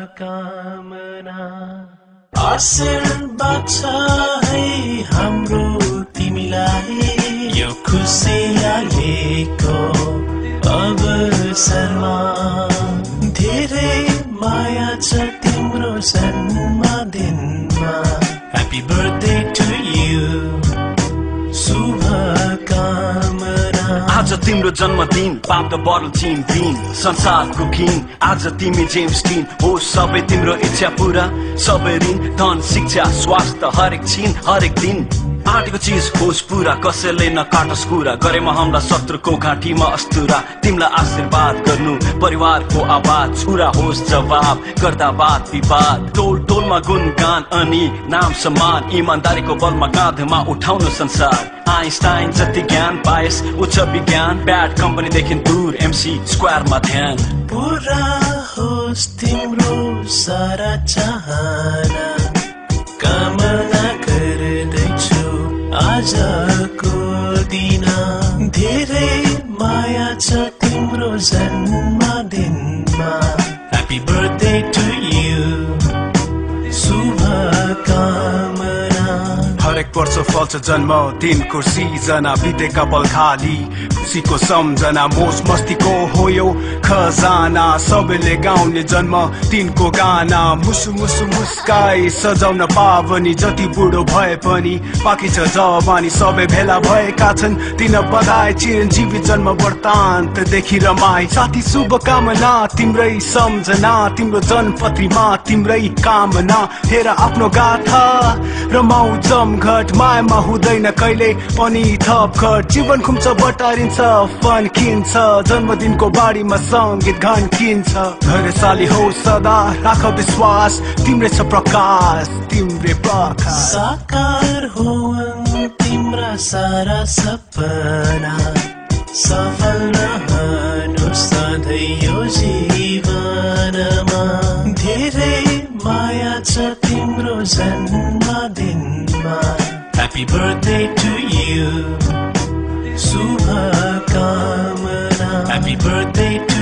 शुभकामना आशीर्वाद छ है हाम्रो तिमीलाई यो खुसियालीको अवसरमा धेरै माया छ तिम्रो जन्मदिनमा ह्यापी बर्थडे टु यु शुभकामना आज तिम्रो जन्मदिन पाप द बटल टिम दिन संसारको किङ आज तिमी जेम्स टिन हो सबै तिम्रो इच्छा पूरा सबै ऋण धन शिक्षा स्वास्थ्य हरेक छिन हरेक दिन आँटेको चिज होस् पूरा कसैले नकाटोस् कुरा गरेमा हाम्रा शत्रुको घाँटीमा अस्तुरा तिमीलाई आशीर्वाद गर्नु परिवारको आवाज छुरा होस् जवाब गर्दा वाद विवाद टोल टोलमा गुणगान अनि नाम सम्मान इमानदारीको बलमा काँधमा उठाउनु संसार आइन्स्टाइन जति ज्ञान पाएस उच्च विज्ञान ब्याड कम्पनीदेखि दूर एमसी स्क्वायरमा ध्यान पूरा होस् तिम्रो सारा चाहना कामना गर्दैछु आजको दिन धेरै माया छ तिम्रो जन्मदिनमा ह्यापी बर्थडे टु यु शुभकामना हरेक वर्ष फल्छ जन्मदिनको सिर्जना बितेका पल खाली खुसीको सम्झना मोज मस्तीको हो यो खजाना सबैले गाउने जन्मदिनको गाना मुसु मुसु मुस्काई सजाउन पावनी जति बुढो भए पनि बाँकी छ जवानी सबै भेला भएका छन् दिन बधाई चिरञ्जीवी जन्म वृत्तान्तदेखि रमाई साथी शुभकामना तिम्रै सम्झना तिम्रो जन्मपत्रीमा तिम्रै कामना हेर आफ्नो गाथा रमाउ जमघट मायामा हुँदैन कहिले पनि थपघट जीवन खुम्छ बटारिन्छ फन्किन्छ जन्मदिनको बारीमा सङ्गीत घन्किन्छ धैर्यशाली हो सदा राख विश्वास तिम्रै छ प्रकाश तिम्रै प्रकाश साकार हो तिम्रा सारा सपना सफल रहनु सधैँ यो जीवनमा धेरै माया छ तिम्रो जन्मदिनमा ह्यापी बर्थडे टु यु शुभकामना ह्यापी बर्थडे टु